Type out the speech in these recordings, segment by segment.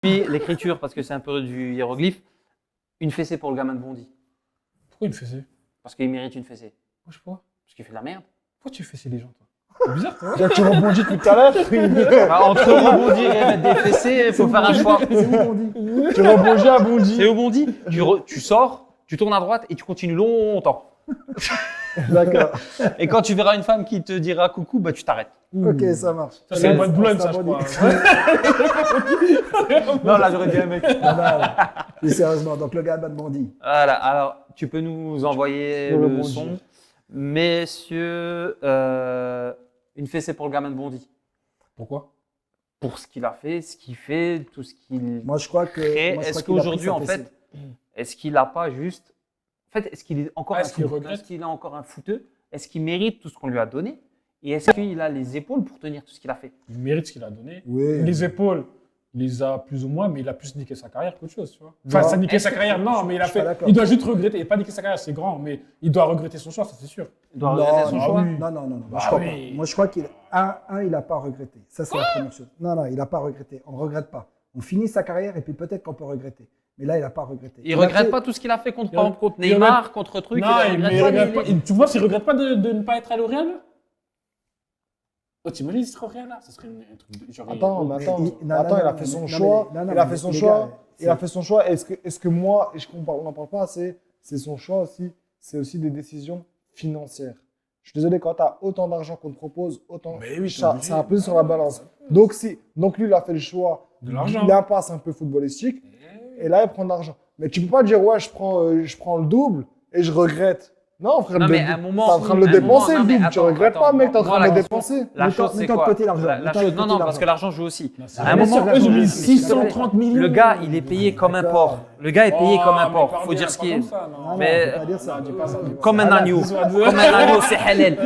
Puis l'écriture, parce que c'est un peu du hiéroglyphe, une fessée pour le gamin de Bondy. Pourquoi il me faisait? Parce qu'il mérite une fessée. Moi, je sais pas. Parce qu'il fait de la merde. Pourquoi tu fais ces les gens, toi? C'est bizarre, toi. Là, tu rebondis tout à l'heure. Bah, entre rebondir et mettre des fessées, il faut faire un choix. C'est où on dit Tu rebondis à Bondy. C'est où Bondy tu sors, tu tournes à droite et tu continues longtemps. D'accord. Et quand tu verras une femme qui te dira coucou, bah tu t'arrêtes. Ok, ça marche. Ça, c'est le bois de Boulogne, ça, je crois. Non, là j'aurais dit un mec. Mais sérieusement, donc le gars de Bondy. Voilà, alors tu peux nous envoyer Pour le le Bondy. son. Messieurs, une fessée pour le gamin de Bondy. Pourquoi? Pour ce qu'il a fait, ce qu'il fait, tout ce qu'il Moi, je crois que. crée. moi, je Est-ce crois qu'il a pris qu'aujourd'hui, sa en fessée. fait, est-ce qu'il n'a pas juste. En fait, est-ce qu'il est encore Est-ce qu'il regrette? Est-ce qu'il a encore un fouteux? Est-ce qu'il mérite tout ce qu'on lui a donné? Et est-ce qu'il a les épaules pour tenir tout ce qu'il a fait? Il mérite ce qu'il a donné. Oui. Les épaules, il les a plus ou moins, mais il a plus niqué sa carrière qu'autre chose, tu vois. Enfin, Non. ça a niqué Est-ce sa que- carrière, non, mais il a je suis fait. pas d'accord. Il doit juste regretter. Il n'a pas niqué sa carrière, c'est grand, mais il doit regretter son choix, ça c'est sûr. Il doit regretter son non, choix. oui. non, non, non, Bah je crois oui. pas. Moi, je crois qu'il il n'a pas regretté. Ça, c'est la première chose. Non, non, il n'a pas regretté. On ne regrette pas. On finit sa carrière et puis peut-être qu'on peut regretter. Mais là, il n'a pas regretté. Il a regrette fait- pas tout ce qu'il a fait contre, Il par exemple, contre il Neymar, regrette- contre truc. Non, mais il regrette pas. Tu vois s'il regrette pas de ne pas être allé au Real? Oh, t'imagines s'il serait au Real là? Ça serait un truc de. Genre, Attends, il- mais attends. attends, il a fait son choix. Il a fait son choix. Il a fait son choix. Est-ce que moi, on n'en parle pas assez, c'est son choix aussi. C'est aussi des décisions financières. Je suis désolé, quand tu as autant d'argent qu'on te propose, autant Mais oui, t'es ça, obligé. ça a pesé sur la balance. Donc lui, il a fait le choix De l'argent. l'impasse un peu footballistique. Et là, il prend de l'argent. Mais tu peux pas dire, ouais, je prends le double et je regrette. Non, frère, Non, mais à un moment. t'es en train de le à un dépenser, moment- le non, mais double. Tu attends, regrettes attends, pas, mec, t'es en moi, train de la le question- dépenser. La Mets-toi- chose, c'est mets-toi de quoi côté l'argent. La Mets-toi de chose- côté Non, non, parce l'argent. que l'argent joue aussi. Non, c'est À un bien moment, sûr, eux, ils ont mis Mais 630 millions. Le gars, il est payé comme un porc. Le gars est payé Oh, comme un mais porc. parle Faut bien, dire ce pas qui est. comme ça, non. Non, Mais- non, faut pas dire ça. Non, dis pas ça, dis pas Comme ça. un agneau. Dis-moi deux. Comme un agneau, c'est halal.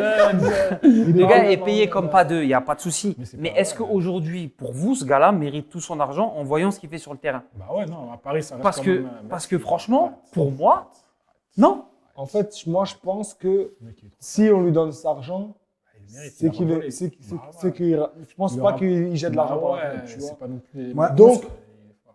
Le Non, gars non, est non, payé non, comme non. pas deux, il n'y a pas de souci. Mais c'est Mais pas est-ce vrai. qu'aujourd'hui, pour vous, ce gars-là mérite tout son argent en voyant ce qu'il fait sur le terrain? Bah ouais, non, à Paris, ça reste Parce quand que, même, parce que franchement, pour moi, non. En fait, moi, je pense que Le mec, il est trop- si on lui donne cet argent, il mérite, c'est il a qu'il revolé. est, c'est, c'est- Bah c'est ouais. qu'il, je pense Il pas aura- qu'il jette de l'argent Bah par ouais, la fenêtre, tu vois. c'est pas non plus. Moi, Donc, il est fort.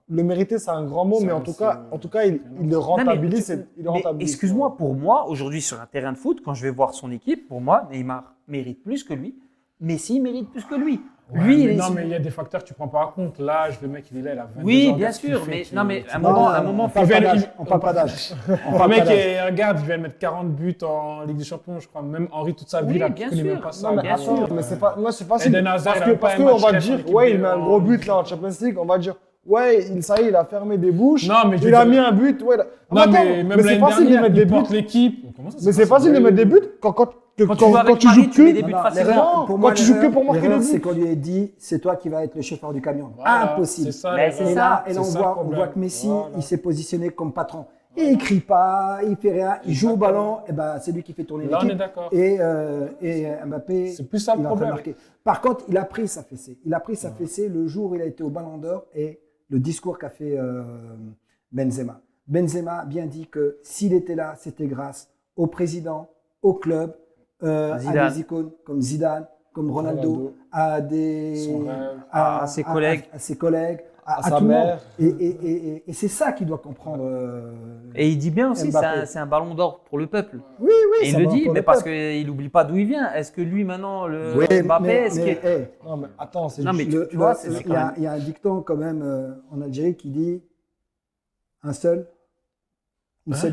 le mériter, c'est un grand mot, Ça, mais en tout c'est- cas, il le rentabilise. Il le Mais rentabilise. excuse-moi, pour moi, aujourd'hui, sur un terrain de foot, quand je vais voir son équipe, pour moi, Neymar mérite plus que lui. Messi mérite plus que lui. Ouais, Lui, mais il est- non, mais il y a des facteurs que tu prends pas en compte. L'âge, le mec, il est là, il a 22 Oui, ans. bien qu'est-ce qu'il sûr, fait, mais tu- non, mais tu- un Non, moment, un on moment, parle il pas va- d'âge. On parle pas d'âge. On Le parle mec, pas d'âge. regarde, il vient mettre 40 buts en Ligue des Champions, je crois. Même Henri, toute sa vie, Oui, là, bien il connaît sûr. même pas ça. Non, mais bien attends, sûr. mais c'est pas, moi, c'est facile. Eden Hazard, il a Parce pas que un on match va rêve dire, en équipe ouais, de- il met un gros but là en Champions League, on va dire, ouais, ça y est, il a fermé des bouches. Non, mais je il veux a dire- mis un but. Ouais, Non, attends, mais même c'est l'année facile de dernière, mettre il des buts. porte l'équipe. Comment ça, Mais c'est facile de mettre des buts Quand tu joues avec tu Paris, joues tu mets des que. buts Non, facilement. l'erreur, pour Quand moi, tu joues que l'erreur- pour marquer l'erreur, des buts. c'est qu'on lui ait dit, c'est toi qui vas être le chauffeur du camion. Voilà, Impossible. C'est ça, Mais l'erreur. c'est Et ça. là, C'est on ça le voit problème. que Messi, Voilà. il s'est positionné comme patron. Il écrit pas, il fait rien, il joue au ballon, et ben c'est lui qui fait tourner Là, on est l'équipe. d'accord. Et Mbappé, C'est plus ça le il est en train de problème. marquer. Par contre, il a pris sa fessée. Il a pris sa fessée le jour où il a été au Ballon d'Or et le discours qu'a fait Benzema. Benzema a bien dit que s'il était là, c'était grâce au président, au club, à Zidane. des icônes comme Zidane, comme Ronaldo, à des Son rêve. À ses collègues. à ses collègues, à sa tout le monde. mère. Et c'est ça qu'il doit comprendre. Et il dit bien aussi, Mbappé. c'est un ballon d'or pour le peuple. Oui, Et il ça le va dit, pour mais le parce peuple. qu'il n'oublie pas d'où il vient. Est-ce que lui, maintenant, le Oui, Mbappé, est-ce mais, qu'il- Non, mais attends, c'est Non, mais juste- tu vois, c'est il quand y a- même- il y a un dicton quand même en Algérie qui dit une seule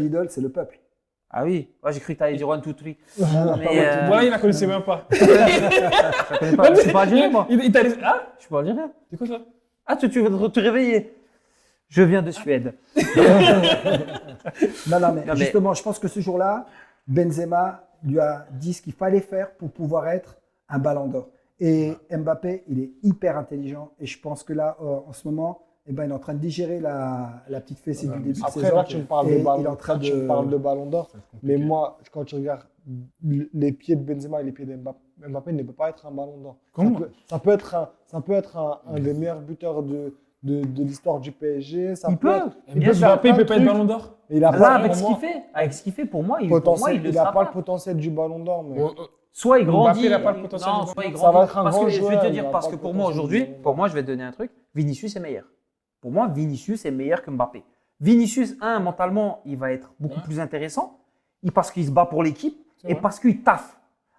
idole, c'est le peuple. Ah oui, ouais, j'ai cru que tu allais dire one, two, three. Non, Mais, pas moi. Voilà, il la connaissait même pas. Je connais pas. Je suis pas algérien, moi. Il t'a laissé. Ah, Je suis pas algérien. c'est quoi ça? Ah, tu veux te réveiller? Je viens de Suède. Non, mais Non, mais- justement, je pense que ce jour-là, Benzema lui a dit ce qu'il fallait faire pour pouvoir être un ballon d'or. Et Mbappé, il est hyper intelligent. Et je pense que là, en ce moment, eh ben, il est en train de digérer la petite fessée du début de Après, saison. là, tu me parles Et de ballon, il est en train là, tu me de- parles de ballon d'or. Ça va être Mais compliqué. moi, quand tu regardes les pieds de Benzema et les pieds d'Mbappé, Mbappé ne peut pas être un ballon d'or. Comment? Ça peut être un des meilleurs buteurs de l'histoire du PSG. Ça Il peut. être- Bien peut sûr. faire Mbappé, il plein peut de pas être trucs. ballon d'or. Il a Là, pas, avec pour ce moi, qu'il fait, pour moi, il potentiel, le il n'a sera pas le potentiel du ballon d'or. Mais... Soit il Mbappé, grandit, il a pas le potentiel non, du soit il ballon. grandit. Ça va être un parce grand que je vais joueur, te il dire, a parce pas que le pour moi potentiel aujourd'hui, du ballon pour moi, je vais te donner un truc. Vinicius est meilleur. Pour moi, Vinicius est meilleur que Mbappé. Vinicius, mentalement, il va être beaucoup plus intéressant parce qu'il se bat pour l'équipe C'est et vrai. parce qu'il taffe.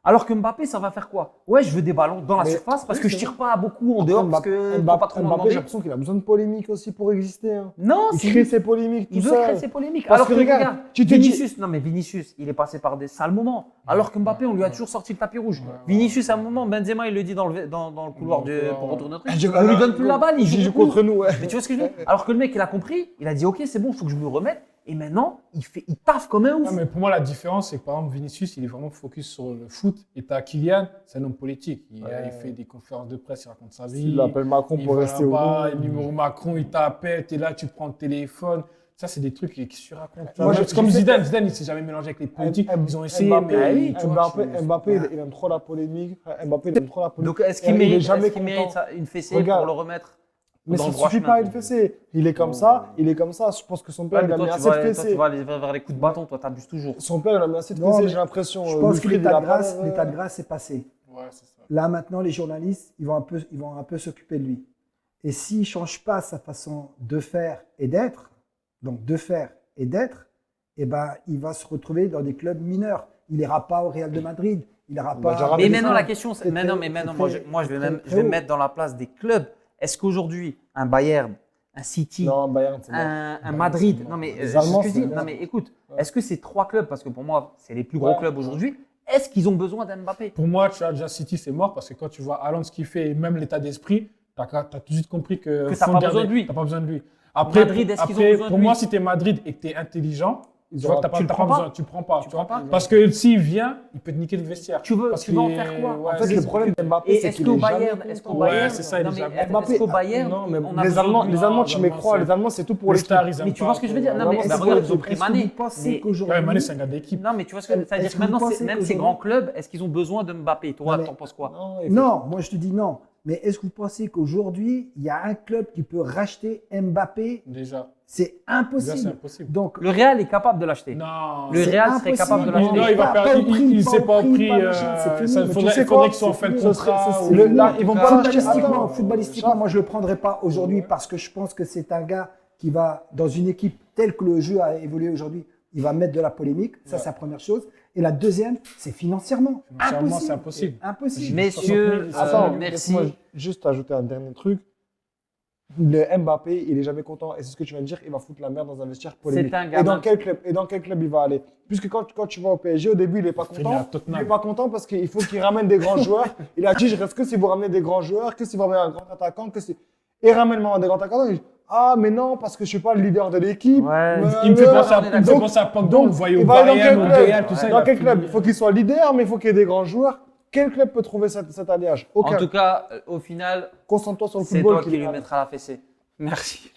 Alors que Mbappé, ça va faire quoi? Ouais, je veux des ballons dans la Mais- surface parce oui, que je c'est tire pas beaucoup en Après, dehors parce que faut pas trop m'en Mbappé, j'ai demander. l'impression qu'il a besoin de polémique aussi pour exister. Hein. Non, Il c'est crée ses polémiques, tout il veut ça. créer ses polémiques. Parce Alors que que regarde, regarde, tu te dis- Vinicius, non mais Vinicius, il est passé par des sales moments. Alors que Mbappé, on lui a toujours sorti le tapis rouge. Ouais, Vinicius, à un moment, Benzema, il le dit dans le couloir Dans le couloir, pour ouais. retourner notre Je- on lui donne plus la balle, il joue plus. contre nous. Ouais. Mais tu vois ce que je veux dire? Alors que le mec, il a compris, il a dit ok, c'est bon, il faut que je me remette. Et maintenant, il taffe comme un ouf. Non, mais pour moi, la différence, c'est que par exemple, Vinicius, il est vraiment focus sur le foot. Et t'as Kylian, c'est un homme politique. Il fait des conférences de presse, il raconte sa vie. Il l'appelle Macron Il pour va rester au là-bas, bout. le numéro Macron, il t'appelle, t'es là, tu prends le téléphone. Ça, c'est des trucs qui se racontent. Moi, C'est je comme sais Zidane. Zidane, il s'est jamais mélangé avec les politiques. Ils ont essayé, Mbappé, mais. oui, tu vois, Mbappé, il aime trop la polémique. Mbappé, il aime trop la polémique. Donc est-ce qu'il Il est mérite, jamais est-ce qu'il mérite content. une fessée Regarde. pour le remettre Mais dans ça le ne droit suffit chemin? pas une fessée. Il est comme ça, il est comme ça. Je pense que son père, Ouais, il mais a mis toi, assez de toi, tu fessées. vas aller vers les coups de bâton, toi, t'abuses toujours. Son père, il a mis assez de Non, fessées, mais j'ai l'impression. Je pense que Wilfried, il a pas- l'état de grâce est passé. Ouais, c'est ça. Là, maintenant, les journalistes, ils vont un peu s'occuper de lui. Et s'il ne change pas sa façon de faire et d'être, eh ben, il va se retrouver dans des clubs mineurs. Il n'ira pas au Real de Madrid. Il n'ira Il va pas. déjà Mais rater maintenant, ça. la question, c'est. Très, Maintenant, très, moi, très, moi, je vais très, même, très je vais me haut. mettre dans la place des clubs. Est-ce qu'aujourd'hui, un Bayern, un City, Non, Bayern, c'est mort. un Madrid, non mais Les c'est Allemands, ce que je c'est dis. mort. Non mais écoute, est-ce que ces trois clubs, parce que pour moi, c'est les plus gros Ouais. clubs aujourd'hui, est-ce qu'ils ont besoin d'un Mbappé? Pour moi, tu as déjà City, c'est mort parce que quand tu vois Haaland ce qu'il fait et même l'état d'esprit, tu as tout de suite compris que. Que t'as faut pas garder- besoin de lui. T'as pas besoin de lui. Après, Madrid, est-ce qu'ils ont après, besoin de pour lui moi, si tu es Madrid et que tu es intelligent, Ils tu vois auront- que tu tu le n'as pas prends pas. besoin. Tu prends pas. Tu tu vois. prends pas. Parce que s'il vient, il peut te niquer le vestiaire. Tu veux Parce tu vas en qu'il faire est- quoi? ouais, En fait, c'est le ça. problème d'Mbappé, Et c'est est-ce qu'il qu'au est jamais Bayern, content. est-ce qu'au Ouais, Bayern, c'est ça, il est non, mais jamais- est-ce qu'au Bayern, non, mais on a les besoin Allemands, de- les Allemands, tu Non, mets non, crois, c'est- les Allemands, c'est tout pour Les les stars, ils aiment Mais tu pas, vois ce que je veux dire? Non, Vraiment, mais c'est bah, pour regarde, les ils ont autres. pris Est-ce que Mané. vous pensez Mais- qu'aujourd'hui. Ouais, Mané, c'est un gars d'équipe. Non, mais tu vois ce que c'est-à-dire Est-ce que que vous maintenant, pensez même ces qu'aujourd'hui- grands clubs, est-ce qu'ils ont besoin de Mbappé? Toi, Non, mais- t'en penses quoi? Non, moi je te dis non. Mais est-ce que vous pensez qu'aujourd'hui, il y a un club qui peut racheter Mbappé? Déjà. C'est Déjà, c'est impossible. impossible. Donc, Le Real est capable de l'acheter. Non. Le c'est Real serait capable de impossible. l'acheter. Non, il va Pas perdre. au prix, Il pas s'est au pas au prix, prix. pas machin, c'est fini. Ça Mais tu faudrait sais faudrait quoi, qu'ils soient en fin de c'est contrat. c'est ou- le- Là, ils vont pas l'acheter. Footballistiquement, Attends, footballistiquement, moi je le prendrai pas aujourd'hui parce que je pense que c'est un gars qui va, dans une équipe telle que le jeu a évolué aujourd'hui, il va mettre de la polémique. Ça, Ouais. c'est la première chose. Et la deuxième, c'est financièrement. Financièrement, c'est impossible. Impossible. Messieurs, 60 000, Attends, merci. laisse-moi juste ajouter un dernier truc. Le Mbappé, il est jamais content. Et c'est ce que tu viens de dire, il va foutre la merde dans un vestiaire polémique. C'est un Et gamin. dans quel club il va aller? Puisque quand tu vas au PSG, au début, il n'est pas Finir à content. Il Tottenham. n'est pas content parce qu'il faut qu'il ramène des grands joueurs. Il a dit, je reste que si vous ramenez des grands joueurs, que si vous ramenez un grand attaquant, que si... Et ramène-moi des grands attaquants. Il dit, ah, mais non, parce que je ne suis pas le leader de l'équipe. Ouais. Il me fait penser à, on est il me fait d'accord. penser à Pogba, Donc, on le voyait au il va aller dans Bayern, quel au club Real, tout ça. Dans il a quel fini- club? Il faut qu'il soit leader, mais il faut qu'il y ait des grands joueurs. Quel club peut trouver cet alliage? En Aucun. tout cas, au final, Concentre-toi sur le c'est football. toi qui lui mettras la fessée. Merci.